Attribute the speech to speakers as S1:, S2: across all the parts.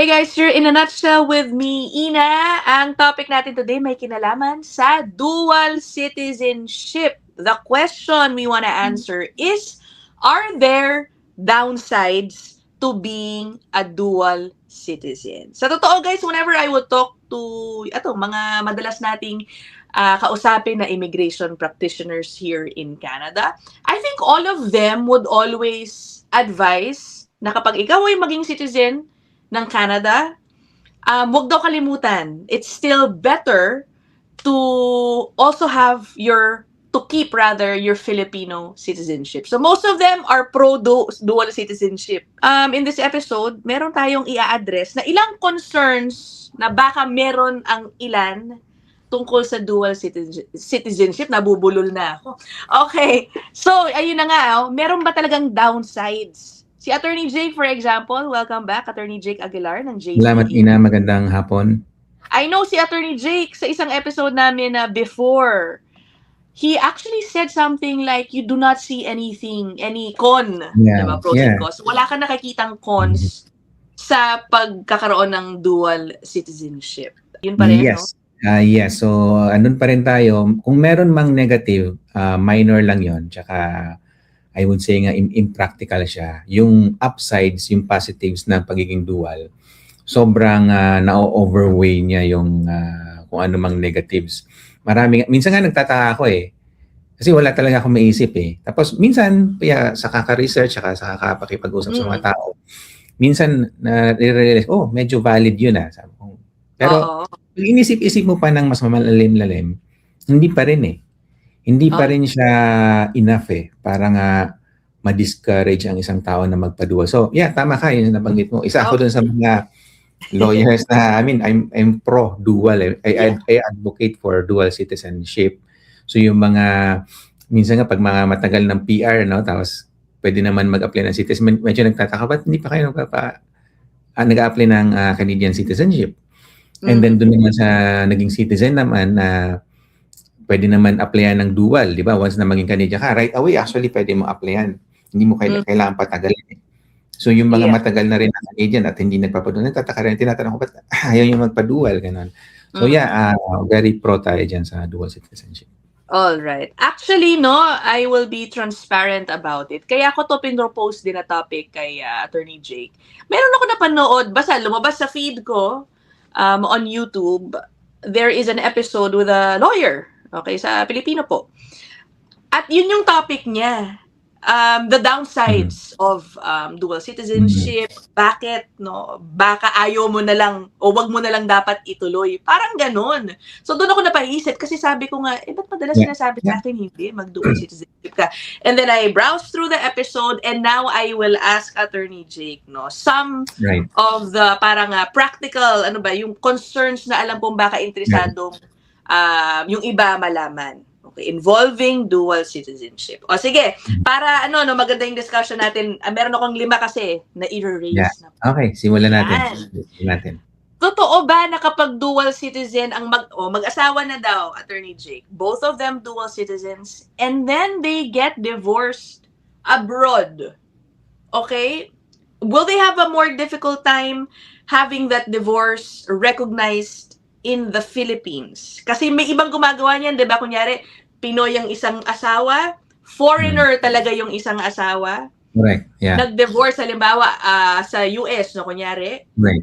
S1: Hey guys, you're in a nutshell with me, Ina. Ang topic natin today may kinalaman sa dual citizenship. The question we want to answer is, are there downsides to being a dual citizen? Sa totoo guys, whenever I would talk to mga madalas nating kausapin na immigration practitioners here in Canada, I think all of them would always advise na kapag ikaw ay maging citizen ng Canada, wag daw kalimutan, it's still better to also have to keep rather your Filipino citizenship. So most of them are pro dual citizenship. In this episode, meron tayong i-address na ilang concerns na baka meron ang ilan tungkol sa dual citizenship. Nabubulol na ako. Okay, so ayun na nga, meron ba talagang downsides? Si Attorney Jake, for example, welcome back, Attorney Jake Aguilar ng JCE.
S2: Salamat, Ina. Magandang hapon.
S1: I know si Attorney Jake, sa isang episode namin na before, he actually said something like, you do not see anything, any con, diba, pros and cons. Wala ka nakikitang cons sa pagkakaroon ng dual citizenship. Yun pa rin,
S2: yes. No? Yes. So, andun pa rin tayo. Kung meron mang negative, minor lang yon. Tsaka, I would say nga impractical siya. Yung upsides, yung positives ng pagiging dual, sobrang na-overweigh niya yung kung ano mang negatives. Minsan nga nagtataka ako kasi wala talaga akong maisip Tapos minsan, sa kaka-research, sa kakapakipag-usap sa mga tao, minsan na-realize, medyo valid yun Sabi ko. Pero, pag inisip-isip mo pa ng mas malalim-lalim, hindi pa rin Hindi pa rin siya enough para nga ma-discourage ang isang tao na magpa-dual. So, tama ka yung nabanggit mo. Isa ako dun sa mga lawyers na, I'm pro-dual. I advocate for dual citizenship. So, yung mga, minsan nga pag mga matagal ng PR, tapos pwede naman mag-apply ng citizenship, medyo nagtataka, ba't hindi pa kayo nag-apply ng Canadian citizenship? And then doon naman sa naging citizen naman na pwede naman applyan ng dual, di ba? Once na maging Canadian ka, right away, actually, pwede mo applyan. Hindi mo kailangan patagalin So, yung mga matagal na rin na Canadian at hindi nagpapadual, nagtataka rin, tinatanong ko, ba't ayaw yung magpadual? Ganun. So, very pro tayo dyan sa dual citizenship.
S1: All right. Actually, I will be transparent about it. Kaya ako to pinropose din na topic kay Attorney Jake. Meron ako napanood, basta lumabas sa feed ko on YouTube, there is an episode with a lawyer. Okay, sa Pilipino po. At yun yung topic niya. The downsides of dual citizenship. Bakit, baka ayaw mo na lang o wag mo na lang dapat ituloy. Parang ganun. So doon ako napaisip kasi sabi ko nga, ba't madalas sinasabi sa akin hindi mag-dual citizenship ka? And then I browsed through the episode and now I will ask Attorney Jake, some of the parang practical, yung concerns na alam kong baka interesado yung iba malaman. Okay, involving dual citizenship. O sige, para maganda yung discussion natin. Meron akong 5 kasi na i-raise.
S2: Okay, simulan natin.
S1: Totoo ba na kapag dual citizen ang mag-asawa na daw, Attorney Jake, both of them dual citizens, and then they get divorced abroad, okay? Will they have a more difficult time having that divorce recognized in the Philippines? Kasi may ibang gumagawa niyan, 'di ba? Kunyari, Pinoy ang isang asawa, foreigner talaga yung isang asawa.
S2: Right. Yeah.
S1: Nag-divorce halimbawa sa US, kunyari.
S2: Right.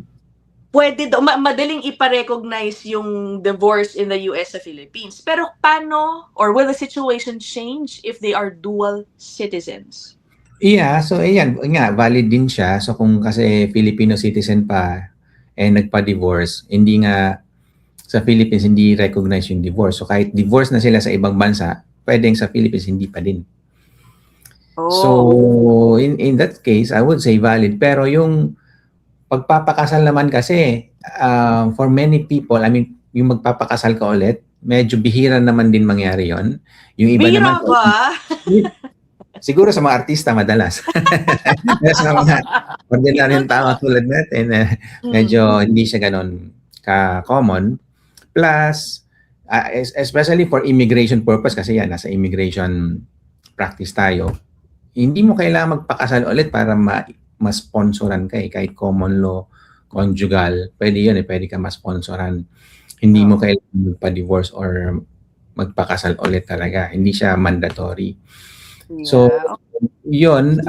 S1: Pwede madaling ipa-recognize yung divorce in the US sa Philippines. Pero paano or will the situation change if they are dual citizens?
S2: Yeah, so ayan, valid din siya. So kung kasi Filipino citizen pa nagpa-divorce, hindi nga sa Philippines hindi recognize yung divorce. So kahit divorce na sila sa ibang bansa, pwedeng sa Philippines hindi pa din. So in that case, I would say valid. Pero yung pagpapakasal naman kasi, for many people, yung magpapakasal ka ulit, medyo bihira naman din mangyari yon. Yung iba
S1: bihira
S2: naman
S1: ba?
S2: Siguro sa mga artista madalas. Sa mga ordinaryong tao tulad natin, medyo hindi siya ganon ka-common. Plus, especially for immigration purpose, kasi nasa immigration practice tayo, hindi mo kailangan magpakasal ulit para ma-sponsoran ka kahit common law conjugal, pwede yun pwede ka ma-sponsoran. Hindi mo kailangan magpa-divorce or magpakasal ulit talaga. Hindi siya mandatory. So, yun,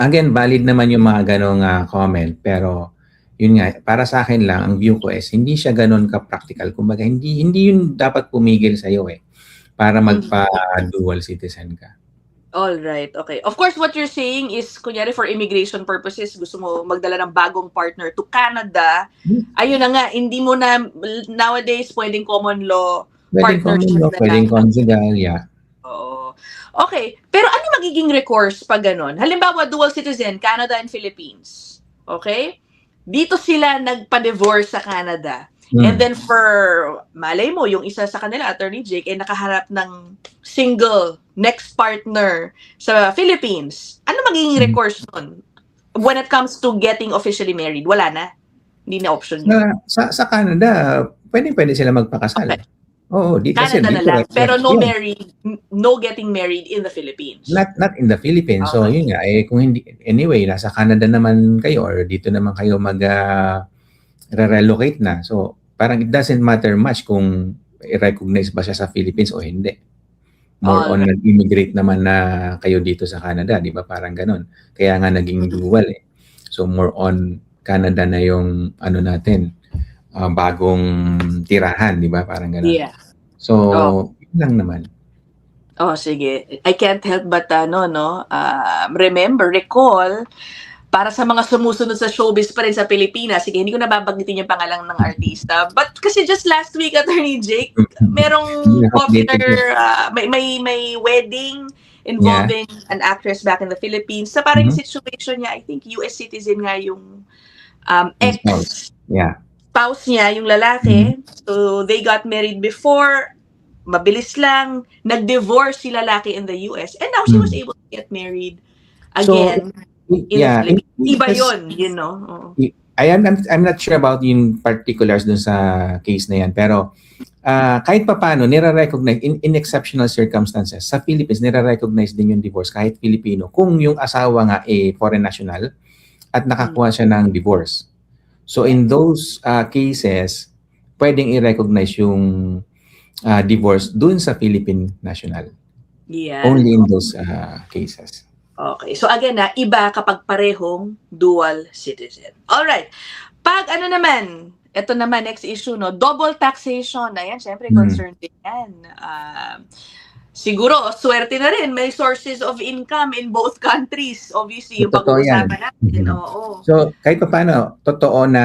S2: again, valid naman yung mga ganong comment, pero yun nga, para sa akin lang, ang view ko is, hindi siya ganon ka-practical. Kumbaga, hindi yun dapat pumigil sa'yo para magpa-dual citizen ka.
S1: All right, okay. Of course, what you're saying is, kunyari for immigration purposes, gusto mo magdala ng bagong partner to Canada, ayun na nga, hindi mo na, nowadays, pwedeng common law partnership na
S2: pwedeng conjugal, yeah.
S1: Oo. Okay, pero ano magiging recourse pag ganon? Halimbawa, dual citizen, Canada and Philippines. Okay? Dito sila nagpa-divorce sa Canada. And then for, malay mo, yung isa sa kanila, Attorney Jake, ay nakaharap ng single next partner sa Philippines. Ano magiging recourse nun? When it comes to getting officially married, wala na? Hindi na option yun.
S2: Sa Canada, pwede sila magpakasal.
S1: Okay.
S2: Oo,
S1: Canada na lang. Pero no getting married in the Philippines.
S2: Not in the Philippines. So yun nga, kung hindi, anyway, nasa Canada naman kayo or dito naman kayo re-relocate na. So parang it doesn't matter much kung i-recognize ba siya sa Philippines o hindi. More on nag-immigrate naman na kayo dito sa Canada, di ba? Parang ganun. Kaya nga naging dual So more on Canada na yung natin, bagong tirahan, di ba? Parang ganun.
S1: Yeah.
S2: So, yun lang naman.
S1: Sige. I can't help but recall, para sa mga sumusunod sa showbiz pa rin sa Pilipinas, sige, hindi ko nababanggitin yung pangalan ng artista. But kasi just last week, Attorney Jake, merong popular, may wedding involving an actress back in the Philippines. Sa parang situation niya, I think US citizen nga yung ex spouse niya, yung lalaki. So they got married before, mabilis lang, nag-divorce si lalaki in the US, and now she was able to get married again. So, iba yun, you know.
S2: I'm not sure about yung particulars dun sa case na yan, pero kahit papaano, nire-recognize in exceptional circumstances, sa Philippines, nire-recognize din yung divorce kahit Filipino, kung yung asawa nga foreign national at nakakuha siya ng divorce. So in those cases, pwedeng i-recognize yung divorce dun sa Philippine national.
S1: Yeah.
S2: Only in those cases.
S1: Okay. So again, iba kapag parehong dual citizen. Alright. Pag naman, ito naman, next issue, double taxation. Ayan, syempre, concerned din yan. Siguro, swerte na rin. May sources of income in both countries. Obviously, yung pag-uusapan natin.
S2: So, kahit pa paano, totoo na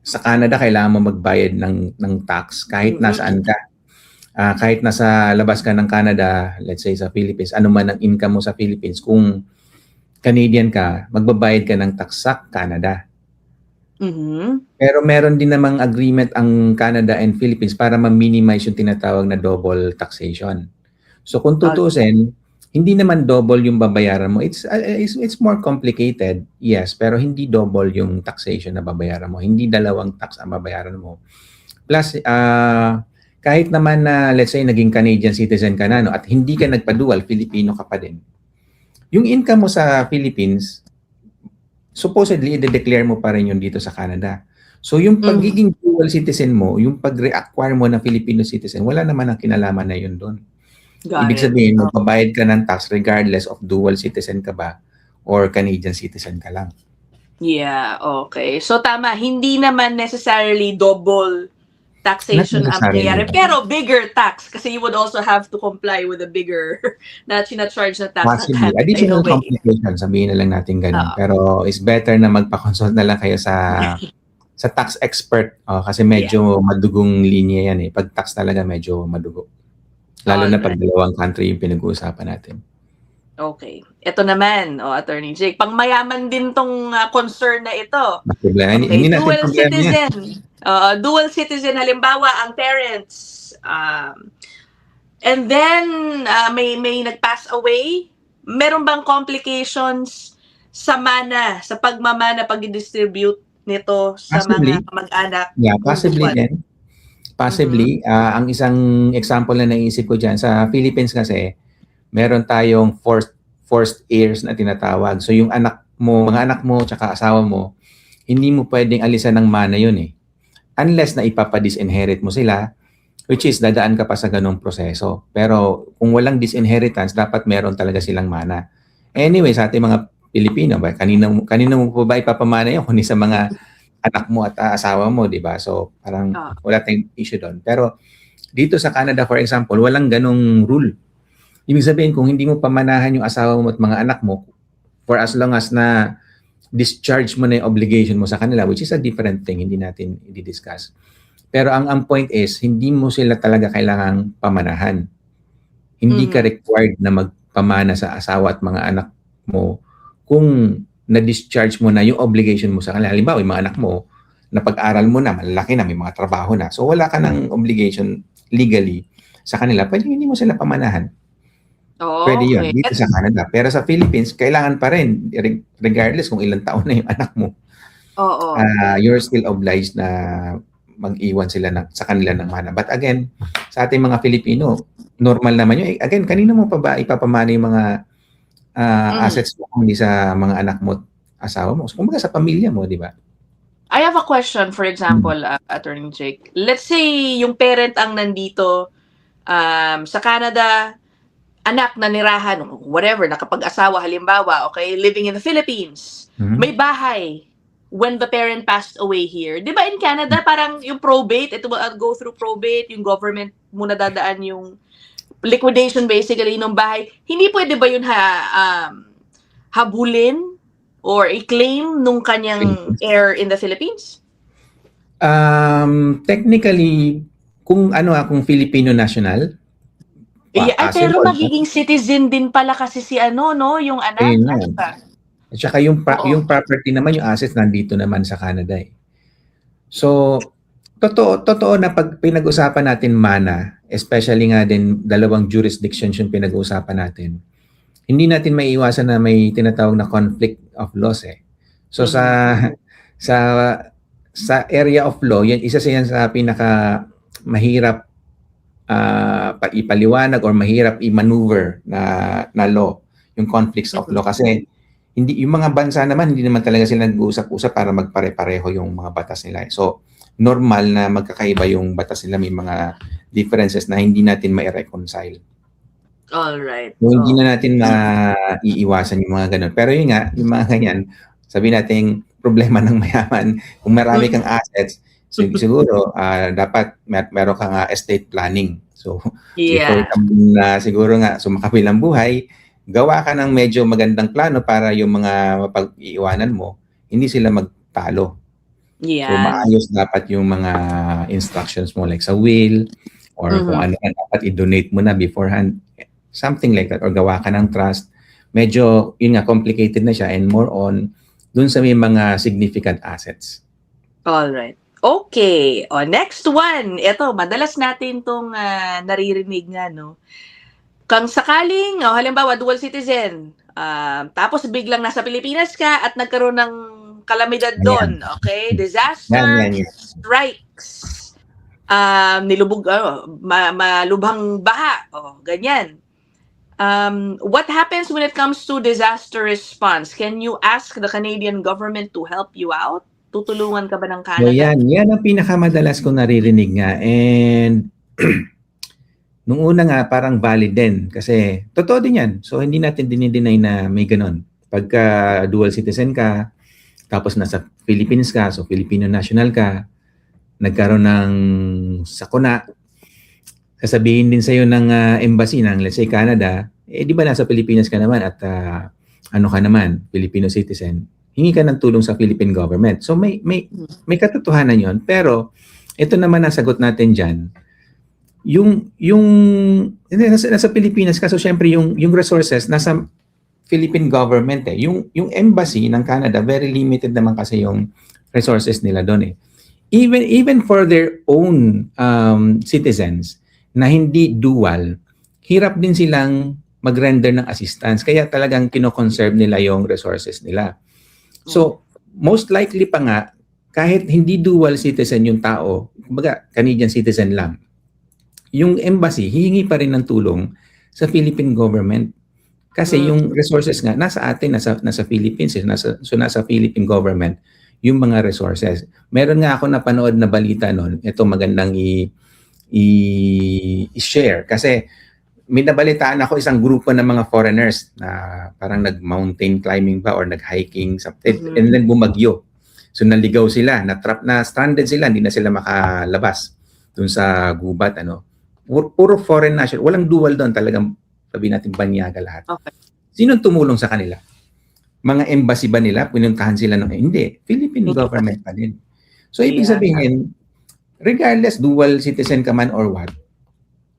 S2: sa Canada, kailangan mo magbayad ng tax kahit nasaan ka. Kahit nasa labas ka ng Canada, let's say sa Philippines, ano man ang income mo sa Philippines, kung Canadian ka, magbabayad ka ng tax sa Canada. Pero meron din namang agreement ang Canada and Philippines para ma-minimize yung tinatawag na double taxation. So kung tutusin, hindi naman double yung babayaran mo. It's more complicated, yes, pero hindi double yung taxation na babayaran mo. Hindi dalawang tax ang babayaran mo. Plus, kahit naman na, let's say, naging Canadian citizen ka na, at hindi ka nagpa-dual, Filipino ka pa din. Yung income mo sa Philippines, supposedly, i-declare mo pa rin yun dito sa Canada. So, yung pagiging dual citizen mo, yung pag-reacquire mo ng Filipino citizen, wala naman ang kinalaman na yun doon. Ibig sabihin, magbabayad ka ng tax regardless of dual citizen ka ba or Canadian citizen ka lang.
S1: Yeah, okay. So, tama, hindi naman necessarily double taxation ang nangyayari, pero bigger tax kasi you would also have to comply with a bigger na charge na tax.
S2: Possibly. Additional complication, sabihin na lang natin ganun. Pero it's better na magpa-consult na lang kayo sa tax expert kasi medyo madugong linya yan Pag tax talaga medyo madugo. Lalo na pag dalawang country yung pinag-uusapan natin.
S1: Okay. Ito naman, Attorney Jake, pang mayaman din tong concern na ito. Okay, dual citizen. Dual citizen, halimbawa, ang parents. And then, may nag-pass away. Meron bang complications sa pagmamana, pag-distribute nito sa mga kamag-anak?
S2: Yeah, possibly din. Possibly. Ang isang example na naisip ko dyan, sa Philippines kasi, meron tayong forced heirs na tinatawag. So yung anak mga anak mo, tsaka asawa mo, hindi mo pwedeng alisan ng mana yun eh. Unless na ipapa-disinherit mo sila, which is dadaan ka pa sa ganong proseso. Pero kung walang disinheritance, dapat meron talaga silang mana. Anyway, sa ating mga Pilipino, kanina mo pa ba ipapamana yun? Kundi sa mga anak mo at asawa mo, di ba? So, parang wala tayong issue doon. Pero dito sa Canada, for example, walang ganong rule. Ibig sabihin, kung hindi mo pamanahan yung asawa mo at mga anak mo, for as long as na discharge mo na yung obligation mo sa kanila, which is a different thing, hindi natin i-discuss. Pero ang point is, hindi mo sila talaga kailangang pamanahan. Hindi ka required na magpamana sa asawa at mga anak mo kung na-discharge mo na yung obligation mo sa kanila. Halimbawa, yung mga anak mo, napag-aral mo na, malalaki na, may mga trabaho na. So, wala ka ng obligation legally sa kanila. Pwede hindi mo sila pamanahan. Pwede yun, dito sa Canada. Pero sa Philippines, kailangan pa rin, regardless kung ilang taon na yung anak mo, you're still obliged na mag-iwan sila sa kanila ng mana. But again, sa ating mga Filipino, normal naman yun. Again, kanina mo pa ba ipapamana yung mga assets mo kung hindi sa mga anak mo, asawa mo? So, kumbaga sa pamilya mo, di ba?
S1: I have a question, for example, Attorney Jake. Let's say yung parent ang nandito sa Canada, anak na nirahan, whatever, nakapag-asawa halimbawa, okay, living in the Philippines, may bahay when the parent passed away here. Di ba in Canada, parang yung probate, ito go through probate, yung government muna dadaan yung liquidation basically ng bahay. Hindi pwede ba yun habulin or i-claim nung kanyang heir in the Philippines?
S2: Technically, kung Filipino national,
S1: pero magiging citizen din pala kasi si yung anak.
S2: At saka yung property naman, yung assets, nandito naman sa Canada eh. So, totoo na pag pinag-usapan natin mana, especially nga din dalawang jurisdictions yung pinag-uusapan natin, hindi natin maiiwasan na may tinatawag na conflict of laws eh. So sa area of law, yan isa yan sa pinaka mahirap ipaliwanag or mahirap i-maneuver na law, yung conflicts of law, kasi hindi yung mga bansa naman hindi naman talaga sila nag-uusap-usap para magpare-pareho yung mga batas nila. So normal na magkakaiba yung batas nila, may mga differences na hindi natin mai-reconcile.
S1: All right.
S2: So, hindi na natin iiwasan yung mga ganun. Pero yun nga, yung mga ganyan, sabihin natin problema ng mayaman, kung marami kang assets, siguro dapat meron kang estate planning. So, before siguro nga sumakabilang buhay, gawa ka ng medyo magandang plano para yung mga mapag-iiwanan mo, hindi sila magtalo. So, maayos dapat yung mga instructions mo, like sa will, or kung ano dapat i-donate mo na beforehand, something like that, or gawa ka ng trust. Medyo, yun nga, complicated na siya, and more on dun sa may mga significant assets.
S1: All right. Okay. Next one. Ito, madalas natin itong naririnig nga, no? Kung sakaling, halimbawa, dual citizen, tapos biglang nasa Pilipinas ka at nagkaroon ng kalamidad doon, okay? Disaster, strikes, nilubog, malubhang baha, ganyan. What happens when it comes to disaster response? Can you ask the Canadian government to help you out? Tutulungan ka ba ng Canada?
S2: So yan ang pinakamadalas ko naririnig nga. And nung una nga, parang valid din. Kasi totoo din yan. So hindi natin dinideny na may ganun. Pagka dual citizen ka, tapos nasa Philippines ka, so Filipino national ka, nagkaroon ng sakuna, sasabihin din sa'yo ng embassy ng, let's say, Canada, di ba nasa Pilipinas ka naman at ka naman, Filipino citizen, hingi ka ng tulong sa Philippine government. So may katotohanan yon. Pero ito naman ang sagot natin dyan. Nasa Pilipinas ka, so syempre yung resources nasa Philippine government eh. Yung embassy ng Canada, very limited naman kasi yung resources nila doon eh. Even for their own citizens na hindi dual, hirap din silang mag-render ng assistance. Kaya talagang kino-conserve nila yung resources nila. So, most likely pa nga, kahit hindi dual citizen yung tao, kumbaga Canadian citizen lang, yung embassy, hihingi pa rin ng tulong sa Philippine government Kasi yung resources nga nasa atin, nasa Philippines, nasa Philippine government yung mga resources. Meron nga ako napanood na balita noon, ito magandang i-share kasi may nabalitaan ako isang grupo ng mga foreigners na parang nag-mountain climbing ba or nag-hiking and then bumagyo. So naligaw sila, stranded sila, hindi na sila makalabas dun sa gubat Puro foreign national, walang dual doon, talagang sabi natin banyaga lahat.
S1: Okay.
S2: Sinong tumulong sa kanila? Mga embassy ba nila? Pinuntahan sila hindi. Philippine government pa din. So ibig sabihin, regardless dual citizen ka man or what,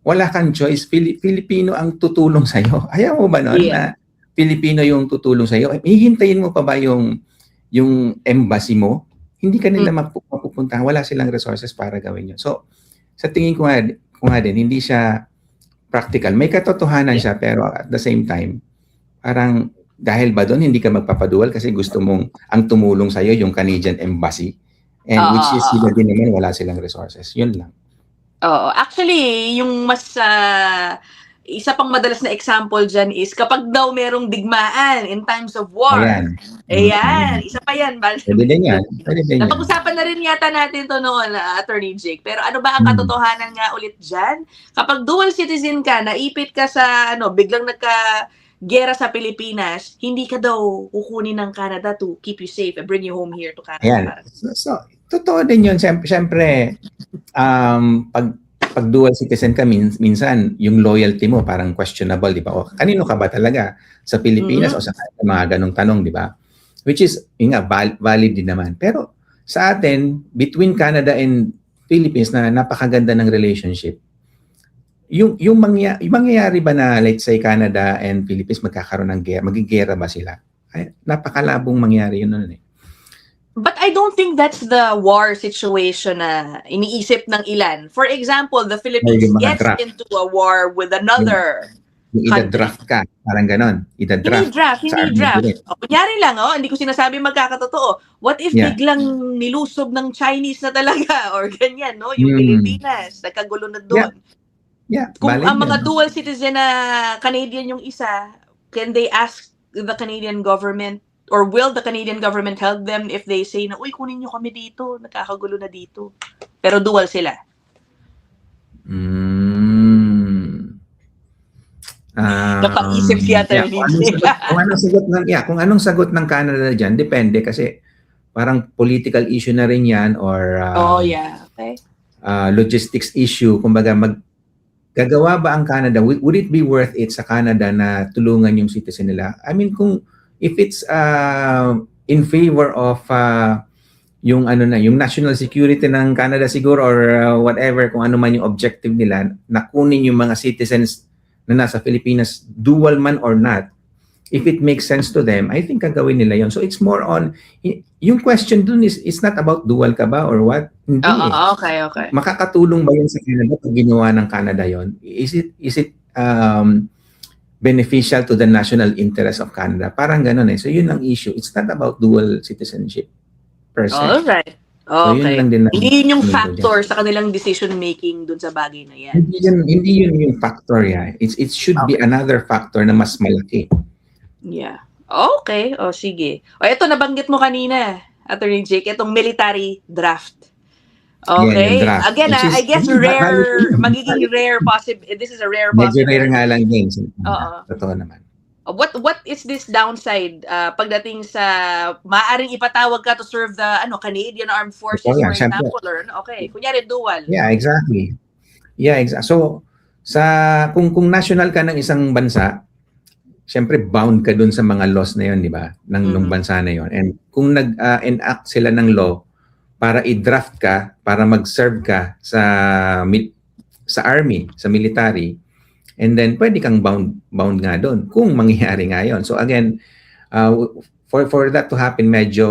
S2: wala kang choice. Filipino ang tutulong sa'yo. Ayaw mo ba noon na Filipino yung tutulong sa'yo? Hihintayin mo pa ba yung embassy mo? Hindi ka nila mapupunta. Wala silang resources para gawin yun. So, sa tingin ko nga din, hindi siya practical. May katotohanan siya, pero at the same time, parang dahil ba doon hindi ka magpapadual kasi gusto mong ang tumulong sa'yo yung Canadian Embassy, and which is sila din naman, wala silang resources. Yun lang.
S1: Actually, yung mas isa pang madalas na example dyan is kapag daw merong digmaan in times of war. Ayan. Isa pa yan.
S2: Pwede din yan.
S1: Napag-usapan na rin yata natin to noon, Attorney Jake. Pero ano ba ang katotohanan nga ulit dyan? Kapag dual citizen ka, naipit ka sa biglang gera sa Pilipinas, hindi ka daw kukunin ng Canada to keep you safe and bring you home here to Canada.
S2: Ayan. So totoo din yun. Siyempre, pag dual citizen ka, minsan yung loyalty mo parang questionable, di ba? O kanino ka ba talaga? Sa Pilipinas o sa mga ganong tanong, di ba? Which is, valid din naman. Pero sa atin, between Canada and Philippines na napakaganda ng relationship, yung mangyayari ba na let's say Canada and Philippines magkakaroon ng gera, magigera ba sila? Ay, napakalabong mangyari yun nun .
S1: But I don't think that's the war situation na iniisip ng ilan. For example, the Philippines gets into a war with another
S2: ida-draft ka, parang ganon.
S1: Hindi draft. Kunyari lang, hindi ko sinasabi magkakatotoo. What if biglang nilusob ng Chinese na talaga or ganyan, yung Pilipinas, nagkagulo na doon. Kung ang mga dual citizen na Canadian yung isa, can they ask the Canadian government or will the Canadian government help them if they say na, uy, kunin nyo kami dito, nakakagulo na dito. Pero dual sila. Napag-isip siya
S2: kung anong sagot ng Canada dyan, depende kasi parang political issue na rin yan or logistics issue. Kumbaga, gagawa ba ang Canada? Would it be worth it sa Canada na tulungan yung citizen nila? I mean, if it's in favor of yung national security ng Canada siguro or whatever, kung ano man yung objective nila, na kunin yung mga citizens na nasa Pilipinas, dual man or not, if it makes sense to them, I think gagawin nila yon. So it's more on, yung question dun is, it's not about dual ka ba or what? Hindi
S1: Okay.
S2: Makakatulong ba yun sa Canada pag ginawa ng Canada yon? Is it beneficial to the national interest of Canada? Parang ganun . So yun ang issue. It's not about dual citizenship per se.
S1: Alright.
S2: So yun lang din.
S1: Hindi yun yung factor sa kanilang decision making dun sa bagay na yan.
S2: Hindi yun yung factor yan. It should be another factor na mas malaki.
S1: Yeah. Okay. Sige. Ito nabanggit mo kanina, Attorney Jake, itong military draft. Okay.
S2: Yeah, draft.
S1: Again, I guess magiging rare this is a rare
S2: possibility. Medyo rare nga lang din. Totoo naman.
S1: What is this downside pagdating sa maaring ipatawag ka to serve the Canadian Armed Forces, for example? Okay, kunyari dual.
S2: Yeah, exactly. So kung national ka ng isang bansa, syempre bound ka dun sa mga laws na yon, di ba? Ng bansa na yon. And kung nag-enact sila ng law para i-draft ka, para mag-serve ka sa army, sa military, and then pwede kang bound nga doon kung mangyayari nga yon. So again, for that to happen, medyo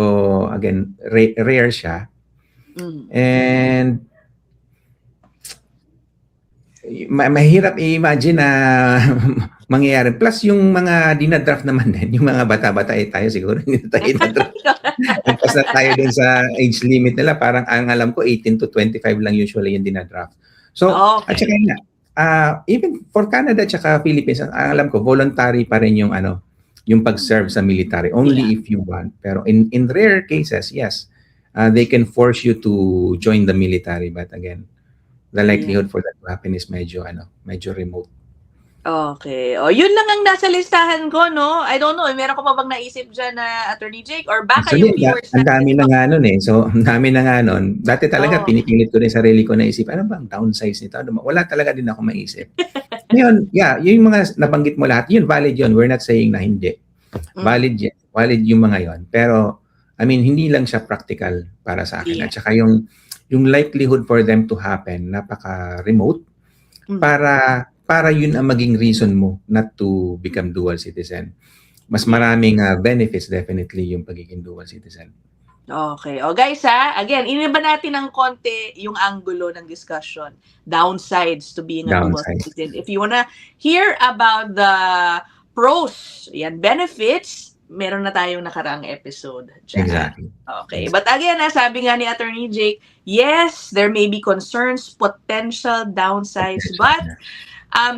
S2: again rare siya. And mahirap i-imagine na mangyayari. Plus yung mga dinadraft naman din, yung mga bata-bata tayo siguro hindi tayo dinadraft. Tapos na tayo dun sa age limit nila, parang ang alam ko 18 to 25 lang usually yung dinadraft. So, at saka Even for Canada tsaka Philippines, ang alam ko voluntary pa rin yung yung pag-serve sa military only if you want. Pero in rare cases, yes, they can force you to join the military, but again, the likelihood for that to happen is medyo remote.
S1: Okay. O, yun lang ang nasa listahan ko, no? I don't know, meron ka pa bang naisip dyan na Attorney Jake? Or baka
S2: Actually,
S1: yung viewers
S2: ang dami na nga nun eh. So, ang dami na nga nun. Dati talaga,
S1: Oh.
S2: pinipilit ko rin sarili ko na isip, ano ba ang downsides nito? Wala talaga din ako maisip. Ngayon, yeah, yung mga nabanggit mo lahat, yun, valid yun. We're not saying na hindi. Valid yan. Valid yung mga yon. Pero, I mean, hindi lang siya practical para sa akin.
S1: Yeah.
S2: At saka yung likelihood for them to happen, napaka-remote, para yun ang maging reason mo not to become dual citizen. Mas maraming benefits definitely yung pagiging dual citizen.
S1: Okay. O guys again, iniba natin ng konti yung angulo ng discussion. Downsides to being a dual citizen. If you wanna hear about the pros, benefits, meron na tayong nakaraang episode dyan.
S2: Exactly.
S1: Okay. But again, sabi nga ni Attorney Jake, yes, there may be concerns, potential downsides, but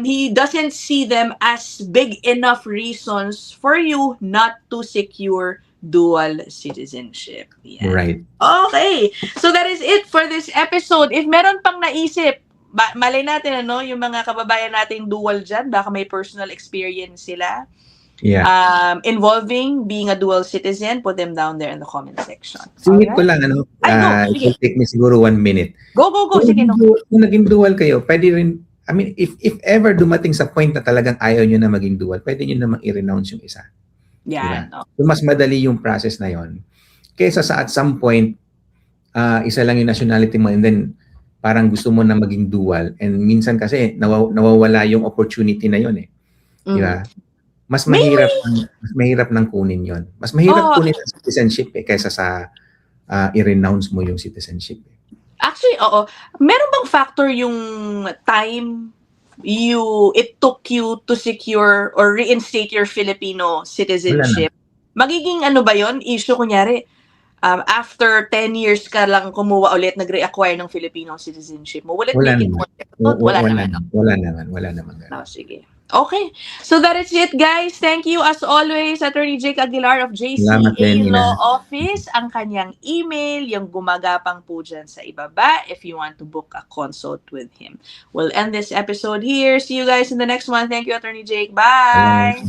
S1: he doesn't see them as big enough reasons for you not to secure dual citizenship. Yeah.
S2: Right.
S1: Okay. So that is it for this episode. If meron pang naisip, malay natin yung mga kababayan nating dual dyan, baka may personal experience sila.
S2: Yeah.
S1: Involving being a dual citizen, put them down there in the comment section.
S2: Singit ko lang, it will take me siguro 1 minute.
S1: Go. Sige, no.
S2: Kung naging dual kayo, pwede rin, I mean, if ever dumating sa point na talagang ayaw nyo na maging dual, pwede nyo namang i-renounce yung isa.
S1: Yan.
S2: Diba? So, mas madali yung process na yon. Kaysa sa at some point, isa lang yung nationality mo and then parang gusto mo na maging dual. And minsan kasi nawawala yung opportunity na yon eh. Diba? Mas mahirap nang kunin yon. Mas mahirap kunin ang citizenship kaysa sa i-renounce mo yung citizenship.
S1: Actually, oo. Meron bang factor yung time it took you to secure or reinstate your Filipino citizenship? Magiging ba yon? Issue kunyari, after 10 years ka lang kumuha ulit, nag-reacquire ng Filipino citizenship mo. Will it make it more difficult? Wala naman. Oh, sige. Okay. So that is it, guys. Thank you as always, Attorney Jake Aguilar of JCA Law Office. Ang kanyang email, yung gumagapang po dyan sa ibaba if you want to book a consult with him. We'll end this episode here. See you guys in the next one. Thank you, Attorney Jake. Bye!